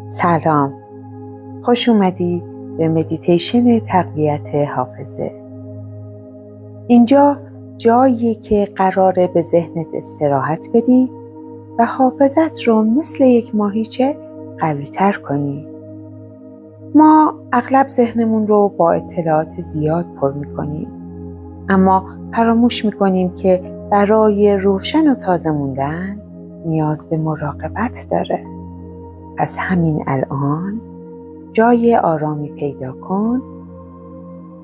سلام، خوش اومدی به مدیتیشن تقویت حافظه. اینجا جاییه که قراره به ذهنت استراحت بدی و حافظت رو مثل یک ماهیچه قوی تر کنی. ما اغلب ذهنمون رو با اطلاعات زیاد پر میکنیم، اما فراموش میکنیم که برای روشن و تازه موندن نیاز به مراقبت داره. پس همین الان جای آرامی پیدا کن،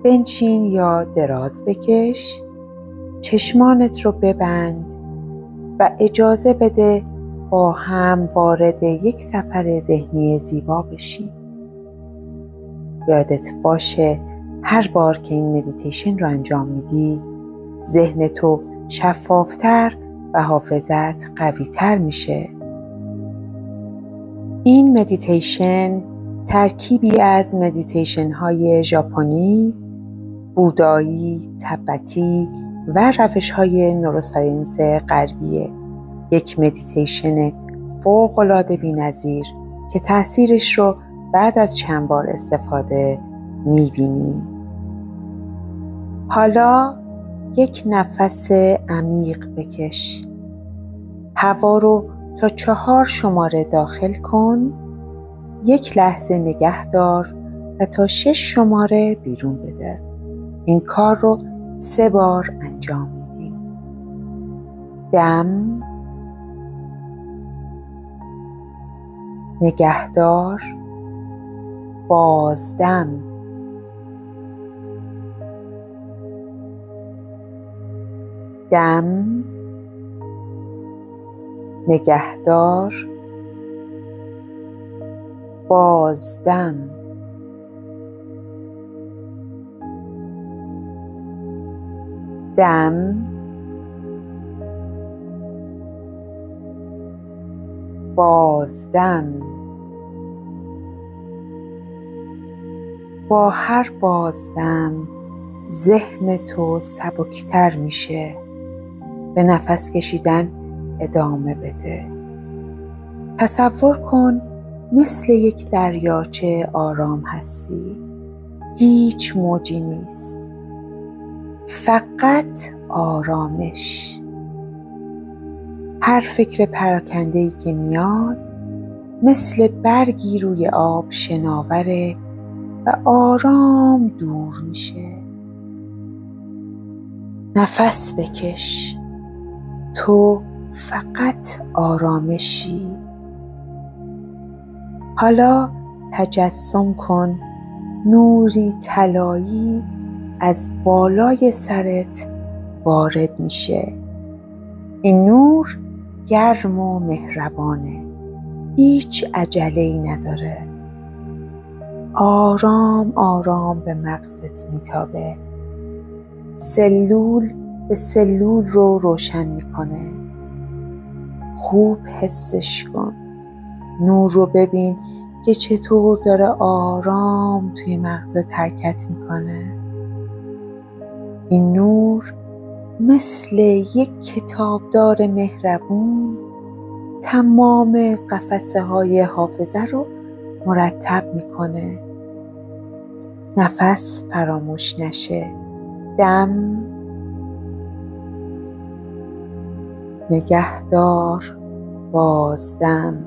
بنشین یا دراز بکش، چشمانت رو ببند و اجازه بده با هم وارد یک سفر ذهنی زیبا بشیم. یادت باشه هر بار که این مدیتیشن رو انجام میدی ذهن تو شفافتر و حافظت قوی‌تر میشه. این مدیتیشن ترکیبی از مدیتیشن های ژاپنی، بودایی، تبتی و روش های نوروساینس غربیه. یک مدیتیشن فوق‌العاده بی‌نظیر که تأثیرش رو بعد از چند بار استفاده می‌بینیم. حالا یک نفس عمیق بکش. هوا رو تا 4 شماره داخل کن، یک لحظه نگه دار و تا 6 شماره بیرون بده. این کار رو 3 بار انجام میدیم. دم، نگهدار، بازدم. دم، نگهدار، بازدم. دم، بازدم. با هر بازدم ذهن تو سبکتر میشه. به نفس کشیدن ادامه بده. تصور کن مثل یک دریاچه آرام هستی. هیچ موجی نیست، فقط آرامش. هر فکر پراکنده‌ای که میاد مثل برگی روی آب شناوره و آرام دور میشه. نفس بکش، تو فقط آرامشی. حالا تجسم کن نوری طلایی از بالای سرت وارد میشه. این نور گرم و مهربانه، هیچ عجله‌ای نداره. آرام آرام به مغزت میتابه. سلول به سلول رو روشن میکنه. خوب حسش کن. نور رو ببین که چطور داره آرام توی مغزت حرکت میکنه. این نور مثل یک کتابدار مهربون تمام قفسه های حافظه رو مرتب میکنه. نفس فراموش نشه. دم، نگهدار، بازدم.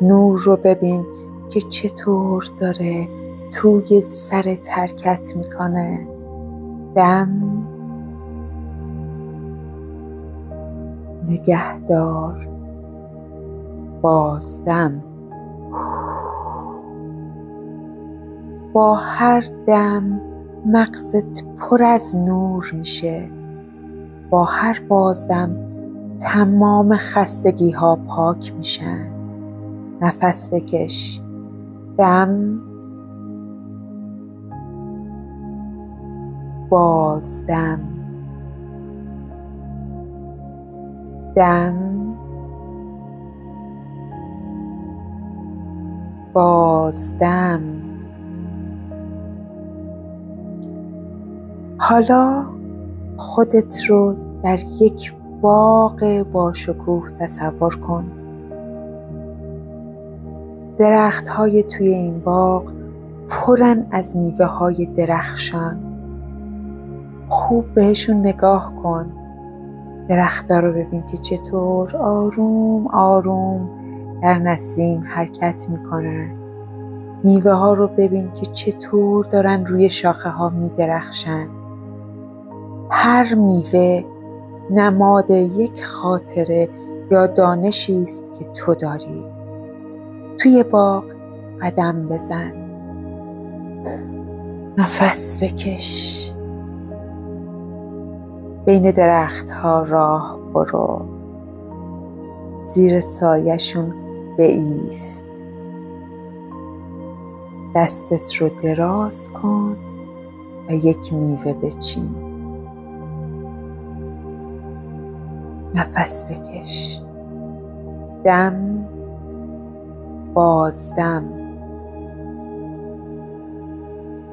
نور رو ببین که چطور داره توی سرت حرکت میکنه. دم، نگهدار، بازدم. با هر دم مغزت پر از نور میشه. با هر بازدم تمام خستگی ها پاک میشن. نفس بکش. دم، بازدم. دم، بازدم. حالا خودت رو در یک باغ با شکوه تصور کن. درخت‌های توی این باغ پرن از میوه‌های درخشان. خوب بهشون نگاه کن. درخت‌ها رو ببین که چطور آروم آروم در نسیم حرکت میکنن. میوه ها رو ببین که چطور دارن روی شاخه ها میدرخشن. هر میوه نماد یک خاطره یا دانشی است که تو داری. توی باغ قدم بزن. نفس بکش. بین درخت ها راه برو. زیر سایه‌شون بایست. دستت رو دراز کن و یک میوه بچین. نفس بکش. دم بازدم.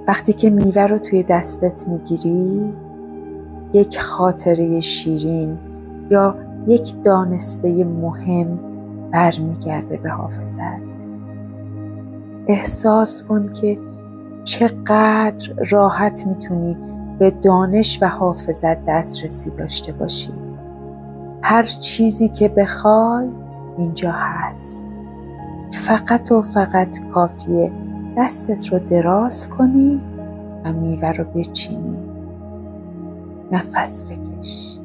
وقتی که میوه رو توی دستت میگیری، یک خاطره شیرین یا یک دانسته مهم برمیگرده به حافظت. احساس کن که چقدر راحت میتونی به دانش و حافظت دسترسی داشته باشی. هر چیزی که بخوای اینجا هست. فقط و فقط کافیه دستت رو دراز کنی و میوه رو بچینی. نفس بکش.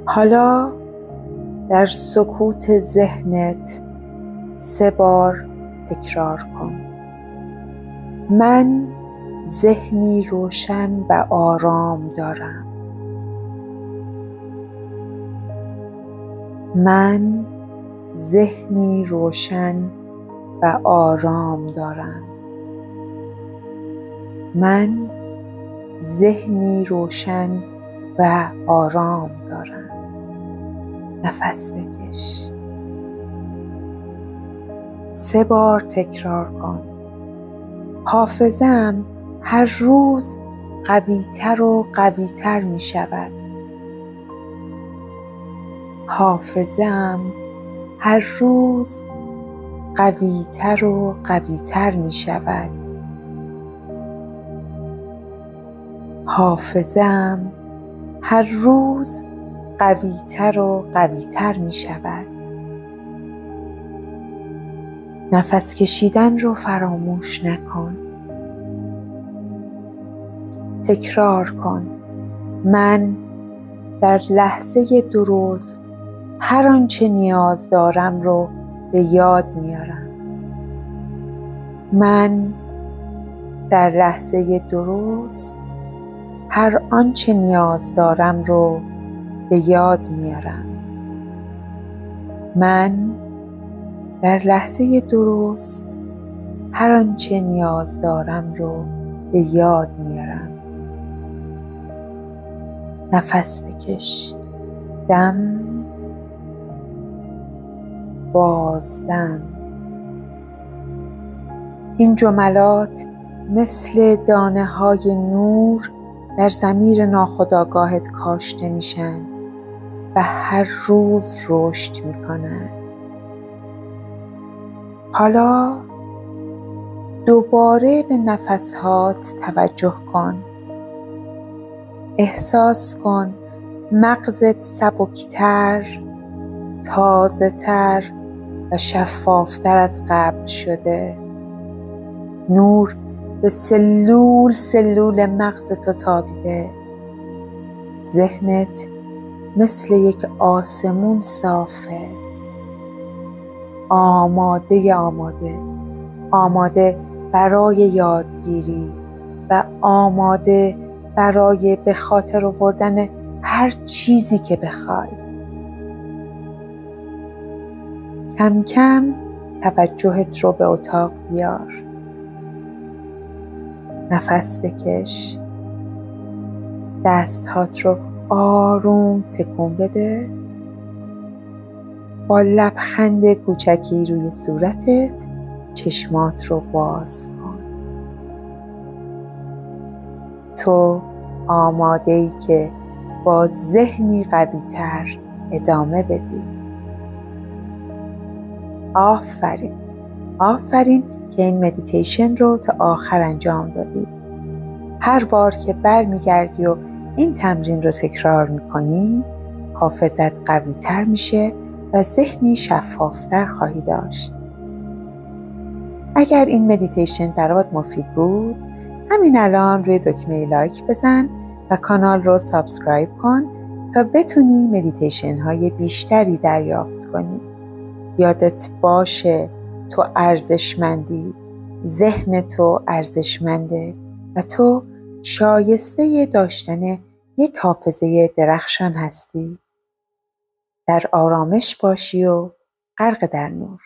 حالا در سکوت ذهنت 3 بار تکرار کن. من ذهنی روشن و آرام دارم. من ذهنی روشن و آرام دارم. من ذهنی روشن و آرام دارم. نفس بکش. 3 بار تکرار کن. حافظه‌ام هر روز قوی‌تر و قوی‌تر می شود. حافظه‌ام هر روز قوی‌تر و قوی‌تر می شود. حافظه‌ام هر روز قوی‌تر و قوی‌تر می شود. نفس کشیدن رو فراموش نکن. تکرار کن. من در لحظه درست هر آنچه نیاز دارم رو به یاد میارم. من در لحظه درست هر آنچه نیاز دارم رو به یاد میارم. من در لحظه درست هر آنچه نیاز دارم رو به یاد میارم. نفس بکش. دم بازدم. این جملات مثل دانه های نور در ضمیر ناخودآگاهت کاشته میشن و هر روز رشد میکنن. حالا دوباره به نفسهات توجه کن. احساس کن مغزت سبکتر، تازه‌تر و شفافتر از قبل شده. نور به سلول مغزت تابیده. ذهنت مثل یک آسمون صافه. آماده برای یادگیری و آماده برای به خاطر آوردن هر چیزی که بخوای. کم کم توجهت رو به اتاق بیار. نفس بکش. دستهات رو آروم تکون بده. با لبخند کوچکی روی صورتت چشمات رو باز کن. تو آماده‌ای که با ذهنی قوی‌تر ادامه بدی. آفرین که این مدیتیشن رو تا آخر انجام دادی. هر بار که برمیگردی و این تمرین رو تکرار میکنی، حافظت قوی‌تر میشه و ذهنی شفافتر خواهی داشت. اگر این مدیتیشن برات مفید بود، همین الان روی دکمه لایک بزن و کانال رو سابسکرایب کن تا بتونی مدیتیشن های بیشتری دریافت کنی. یادت باشه تو ارزشمندی، ذهن تو ارزشمنده و تو شایسته داشتن یک حافظه درخشان هستی. در آرامش باشی و غرق در نور.